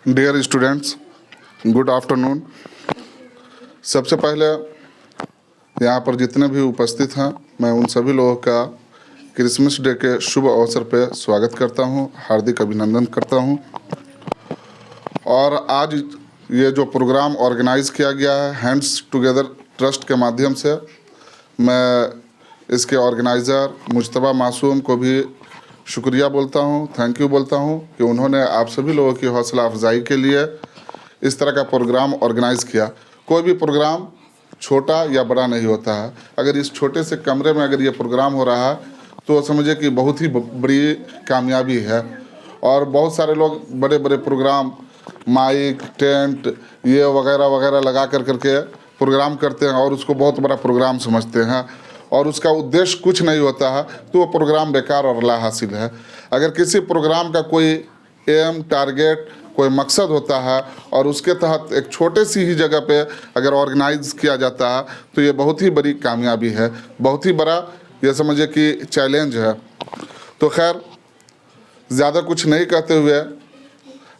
Dear students, good afternoon. सबसे पहले यहाँ पर जितने भी उपस्थित हैं, मैं उन सभी लोगों का क्रिसमस डे के शुभ अवसर पर स्वागत करता हूँ, हार्दिक अभिनंदन करता हूँ। और आज ये जो प्रोग्राम ऑर्गेनाइज किया गया है हैंड्स टुगेदर ट्रस्ट के माध्यम से, मैं इसके ऑर्गेनाइज़र मुज्तबा मासूम को भी शुक्रिया बोलता हूँ, थैंक यू बोलता हूँ कि उन्होंने आप सभी लोगों की हौसला अफजाई के लिए इस तरह का प्रोग्राम ऑर्गेनाइज़ किया। कोई भी प्रोग्राम छोटा या बड़ा नहीं होता है। अगर इस छोटे से कमरे में अगर ये प्रोग्राम हो रहा है तो समझिए कि बहुत ही बड़ी कामयाबी है। और बहुत सारे लोग बड़े बड़े प्रोग्राम, माइक, टेंट, ये वगैरह वगैरह लगा करके प्रोग्राम करते हैं और उसको बहुत बड़ा प्रोग्राम समझते हैं और उसका उद्देश्य कुछ नहीं होता है, तो वो प्रोग्राम बेकार और ला हासिल है। अगर किसी प्रोग्राम का कोई एम, टारगेट, कोई मकसद होता है और उसके तहत एक छोटे सी ही जगह पे अगर ऑर्गेनाइज किया जाता है तो ये बहुत ही बड़ी कामयाबी है, बहुत ही बड़ा ये समझिए कि चैलेंज है। तो खैर, ज़्यादा कुछ नहीं कहते हुए,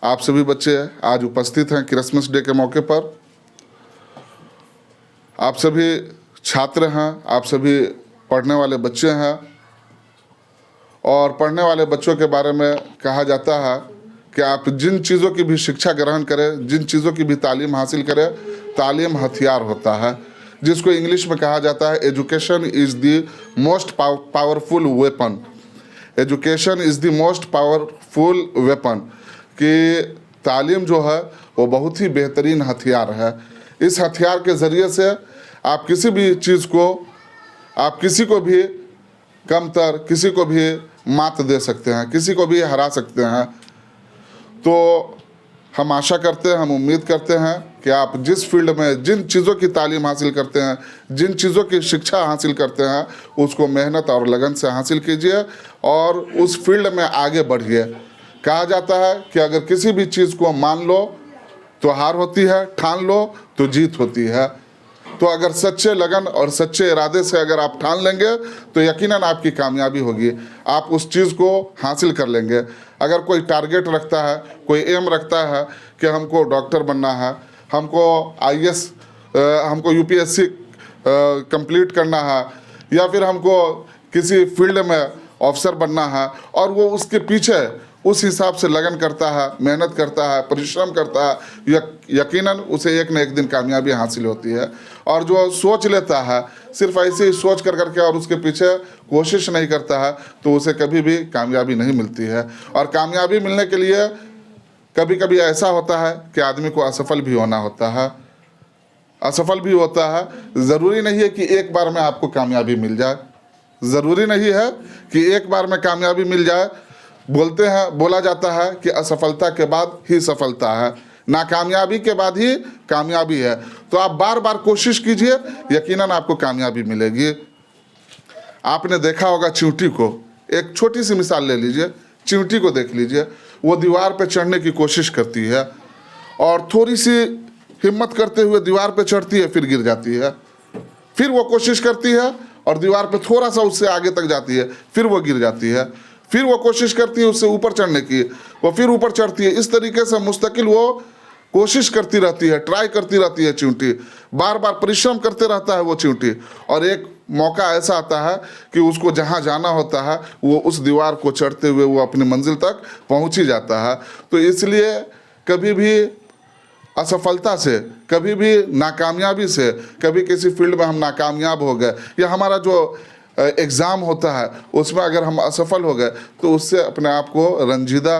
आप सभी बच्चे आज उपस्थित हैं क्रिसमस डे के मौके पर। आप सभी छात्र हैं, आप सभी पढ़ने वाले बच्चे हैं और पढ़ने वाले बच्चों के बारे में कहा जाता है कि आप जिन चीज़ों की भी शिक्षा ग्रहण करें, जिन चीज़ों की भी तालीम हासिल करें, तालीम हथियार होता है, जिसको इंग्लिश में कहा जाता है education is the most powerful weapon. Education is the most powerful weapon कि तालीम जो है वो बहुत ही बेहतरीन हथियार है। इस हथियार के ज़रिए से आप किसी भी चीज़ को, आप किसी को भी कमतर, किसी को भी मात दे सकते हैं, किसी को भी हरा सकते हैं। तो हम आशा करते हैं, हम उम्मीद करते हैं कि आप जिस फील्ड में जिन चीज़ों की तालीम हासिल करते हैं, जिन चीज़ों की शिक्षा हासिल करते हैं, उसको मेहनत और लगन से हासिल कीजिए और उस फील्ड में आगे बढ़िए। कहा जाता है कि अगर किसी भी चीज़ को मान लो तो हार होती है, ठान लो तो जीत होती है। तो अगर सच्चे लगन और सच्चे इरादे से अगर आप ठान लेंगे तो यकीनन आपकी कामयाबी होगी, आप उस चीज़ को हासिल कर लेंगे। अगर कोई टारगेट रखता है, कोई एम रखता है कि हमको डॉक्टर बनना है, हमको आईएएस, हमको यूपीएससी कंप्लीट करना है, या फिर हमको किसी फील्ड में ऑफिसर बनना है और वो उसके पीछे उस हिसाब से लगन करता है, मेहनत करता है, परिश्रम करता है, यकीनन उसे एक न एक दिन कामयाबी हासिल होती है। और जो सोच लेता है, सिर्फ ऐसे ही सोच करके और उसके पीछे कोशिश नहीं करता है, तो उसे कभी भी कामयाबी नहीं मिलती है। और कामयाबी मिलने के लिए कभी कभी ऐसा होता है कि आदमी को असफल भी होना होता है, असफल भी होता है। ज़रूरी नहीं है कि एक बार में आपको कामयाबी मिल जाए, ज़रूरी नहीं है कि एक बार में कामयाबी मिल जाए। बोलते हैं, बोला जाता है कि असफलता के बाद ही सफलता है, नाकामयाबी के बाद ही कामयाबी है। तो आप बार बार कोशिश कीजिए, यकीनन आपको कामयाबी मिलेगी। आपने देखा होगा चींटी को, एक छोटी सी मिसाल ले लीजिए, चींटी को देख लीजिए। वो दीवार पे चढ़ने की कोशिश करती है और थोड़ी सी हिम्मत करते हुए दीवार पे चढ़ती है, फिर गिर जाती है। फिर वो कोशिश करती है और दीवार पे थोड़ा सा उससे आगे तक जाती है, फिर वो गिर जाती है। फिर वो कोशिश करती है उससे ऊपर चढ़ने की, वो फिर ऊपर चढ़ती है। इस तरीके से मुस्तकिल वो कोशिश करती रहती है, ट्राई करती रहती है चींटी, बार बार परिश्रम करते रहता है वो चींटी। और एक मौका ऐसा आता है कि उसको जहाँ जाना होता है वो उस दीवार को चढ़ते हुए वो अपनी मंजिल तक पहुँच ही जाता है। तो इसलिए कभी भी असफलता से, कभी भी नाकामयाबी से, कभी किसी फील्ड में हम नाकामयाब हो गए या हमारा जो एग्ज़ाम होता है उसमें अगर हम असफल हो गए तो उससे अपने आप को रंजीदा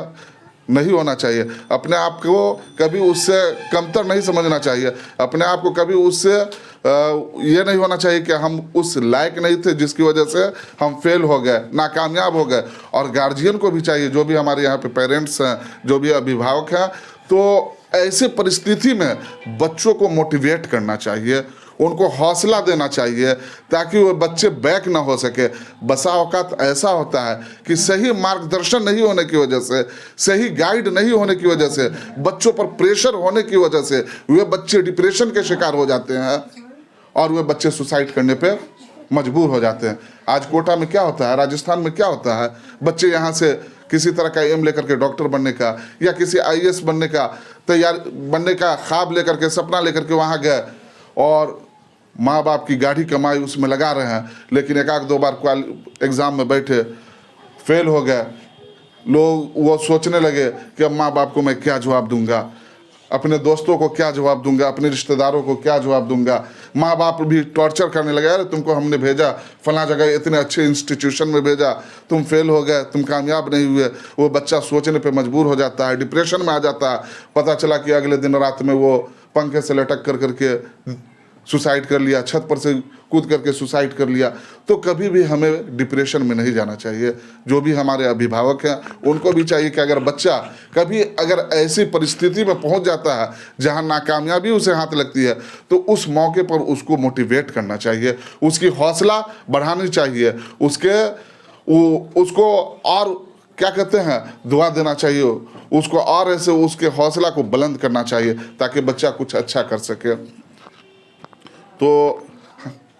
नहीं होना चाहिए, अपने आप को कभी उससे कमतर नहीं समझना चाहिए, अपने आप को कभी उससे ये नहीं होना चाहिए कि हम उस लायक नहीं थे जिसकी वजह से हम फेल हो गए, नाकामयाब हो गए। और गार्जियन को भी चाहिए, जो भी हमारे यहाँ पे पेरेंट्स हैं, जो भी अभिभावक हैं, तो ऐसे परिस्थिति में बच्चों को मोटिवेट करना चाहिए, उनको हौसला देना चाहिए ताकि वो बच्चे बैक ना हो सके। बसा औकात ऐसा होता है कि सही मार्गदर्शन नहीं होने की वजह से, सही गाइड नहीं होने की वजह से, बच्चों पर प्रेशर होने की वजह से वे बच्चे डिप्रेशन के शिकार हो जाते हैं और वे बच्चे सुसाइड करने पे मजबूर हो जाते हैं। आज कोटा में क्या होता है, राजस्थान में क्या होता है, बच्चे यहाँ से किसी तरह का एम लेकर के डॉक्टर बनने का या किसी आईएएस बनने का बनने का ख्वाब लेकर के, सपना लेकर के वहाँ गए और माँ बाप की गाढ़ी कमाई उसमें लगा रहे हैं, लेकिन एक आध दो बार एग्ज़ाम में बैठे फेल हो गए। लोग वो सोचने लगे कि अब माँ बाप को मैं क्या जवाब दूंगा, अपने दोस्तों को क्या जवाब दूंगा, अपने रिश्तेदारों को क्या जवाब दूंगा। माँ बाप भी टॉर्चर करने लगे, अरे तुमको हमने भेजा फला जगह, इतने अच्छे इंस्टीट्यूशन में भेजा, तुम फेल हो गए, तुम कामयाब नहीं हुए। वो बच्चा सोचने पे मजबूर हो जाता है, डिप्रेशन में आ जाता है। पता चला कि अगले दिन रात में वो पंखे से लटक कर करके सुसाइड कर लिया, छत पर से कूद करके सुसाइड कर लिया। तो कभी भी हमें डिप्रेशन में नहीं जाना चाहिए। जो भी हमारे अभिभावक हैं उनको भी चाहिए कि अगर बच्चा कभी अगर ऐसी परिस्थिति में पहुंच जाता है जहां नाकामयाबी उसे हाथ लगती है, तो उस मौके पर उसको मोटिवेट करना चाहिए, उसकी हौसला बढ़ानी चाहिए, उसको और क्या कहते हैं दुआ देना चाहिए, उसको और ऐसे उसके हौसला को बुलंद करना चाहिए ताकि बच्चा कुछ अच्छा कर सके। तो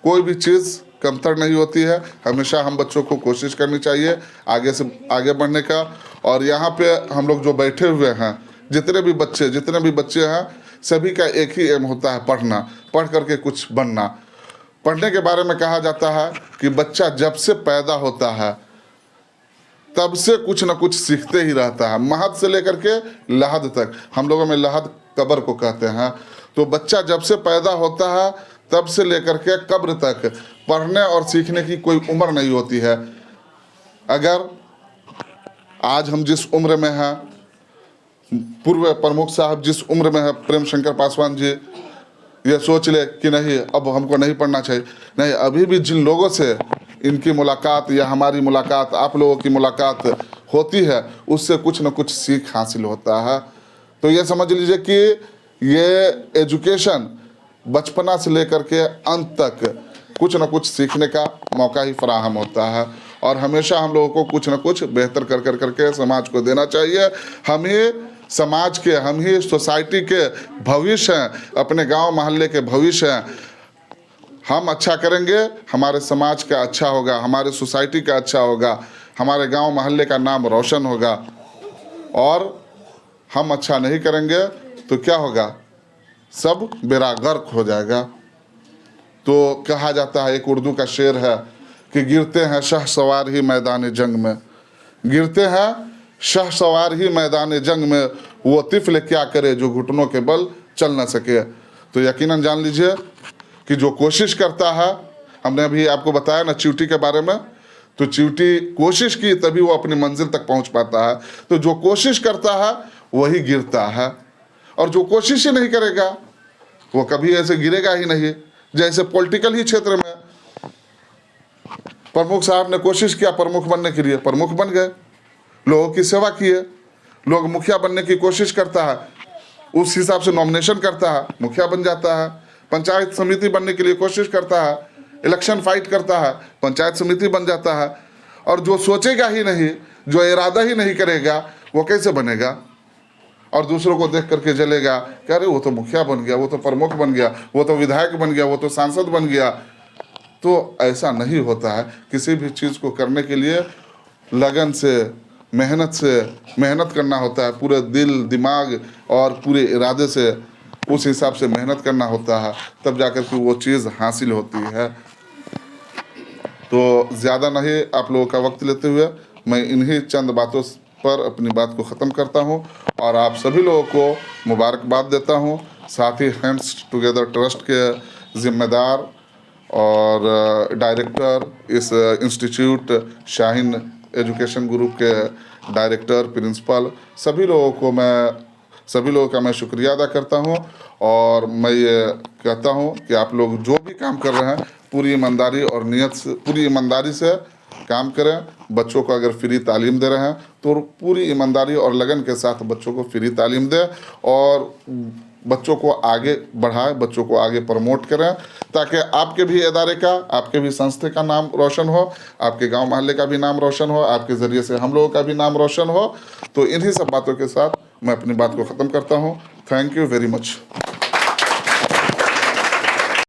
कोई भी चीज़ कमतर नहीं होती है, हमेशा हम बच्चों को कोशिश करनी चाहिए आगे से आगे बढ़ने का। और यहाँ पे हम लोग जो बैठे हुए हैं, जितने भी बच्चे हैं, सभी का एक ही एम होता है, पढ़ना, पढ़ करके कुछ बनना। पढ़ने के बारे में कहा जाता है कि बच्चा जब से पैदा होता है तब से कुछ न कुछ सीखते ही रहता है, महद से लेकर के लहद तक। हम लोगों में लहद कब्र को कहते हैं। तो बच्चा जब से पैदा होता है तब से लेकर के कब्र तक पढ़ने और सीखने की कोई उम्र नहीं होती है। अगर आज हम जिस उम्र में हैं, पूर्व प्रमुख साहब जिस उम्र में है प्रेम शंकर पासवान जी, ये सोच ले कि नहीं अब हमको नहीं पढ़ना चाहिए, नहीं, अभी भी जिन लोगों से इनकी मुलाकात या हमारी मुलाकात, आप लोगों की मुलाकात होती है, उससे कुछ न कुछ सीख हासिल होता है। तो ये समझ लीजिए कि ये एजुकेशन बचपना से लेकर के अंत तक कुछ न कुछ सीखने का मौका ही फराहम होता है। और हमेशा हम लोगों को कुछ न कुछ बेहतर कर करके समाज को देना चाहिए। हम ही समाज के, हम ही सोसाइटी के भविष्य हैं, अपने गांव मोहल्ले के भविष्य हैं। हम अच्छा करेंगे, हमारे समाज का अच्छा होगा, हमारे सोसाइटी का अच्छा होगा, हमारे गांव मोहल्ले का नाम रोशन होगा। और हम अच्छा नहीं करेंगे तो क्या होगा, सब बेड़ा गर्क हो जाएगा। तो कहा जाता है, एक उर्दू का शेर है कि गिरते हैं शहसवार ही मैदान जंग में, गिरते हैं शहसवार ही मैदान जंग में, वो तिफल क्या करे जो घुटनों के बल चल न सके। तो यकीनन जान लीजिए कि जो कोशिश करता है, हमने अभी आपको बताया ना चींटी के बारे में, तो चींटी कोशिश की तभी वो अपनी मंजिल तक पहुंच पाता है। तो जो कोशिश करता है वही गिरता है, और जो कोशिश ही नहीं करेगा वो कभी ऐसे गिरेगा ही नहीं। जैसे पॉलिटिकल ही क्षेत्र में प्रमुख साहब ने कोशिश किया प्रमुख बनने के लिए, प्रमुख बन गए, लोगों की सेवा किए। लोग मुखिया बनने की कोशिश करता है, उस हिसाब से नॉमिनेशन करता है, मुखिया बन जाता है। पंचायत समिति बनने के लिए कोशिश करता है, इलेक्शन फाइट करता है, पंचायत समिति बन जाता है। और जो सोचेगा ही नहीं, जो इरादा ही नहीं करेगा, वो कैसे बनेगा? और दूसरों को देख करके जलेगा कि अरे वो तो मुखिया बन गया, वो तो प्रमुख बन गया, वो तो विधायक बन गया, वो तो सांसद बन गया। तो ऐसा नहीं होता है। किसी भी चीज़ को करने के लिए लगन से मेहनत करना होता है, पूरे दिल दिमाग और पूरे इरादे से उस हिसाब से मेहनत करना होता है, तब जाकर के वो चीज़ हासिल होती है। तो ज़्यादा नहीं आप लोगों का वक्त लेते हुए मैं इन्हीं चंद बातों पर अपनी बात को ख़त्म करता हूं और आप सभी लोगों को मुबारकबाद देता हूं। साथ ही हैंड्स टुगेदर ट्रस्ट के जिम्मेदार और डायरेक्टर, इस इंस्टीट्यूट शाहीन एजुकेशन ग्रुप के डायरेक्टर, प्रिंसिपल, सभी लोगों का मैं शुक्रिया अदा करता हूं। और मैं ये कहता हूं कि आप लोग जो भी काम कर रहे हैं पूरी ईमानदारी और नियत से, पूरी ईमानदारी से काम करें। बच्चों को अगर फ्री तालीम दे रहे हैं तो पूरी ईमानदारी और लगन के साथ बच्चों को फ्री तालीम दें और बच्चों को आगे बढ़ाएं, बच्चों को आगे प्रमोट करें, ताकि आपके भी इदारे का, आपके भी संस्था का नाम रोशन हो, आपके गांव मोहल्ले का भी नाम रोशन हो, आपके ज़रिए से हम लोगों का भी नाम रोशन हो। तो इन्हीं सब बातों के साथ मैं अपनी बात को ख़त्म करता हूँ। Thank you very much.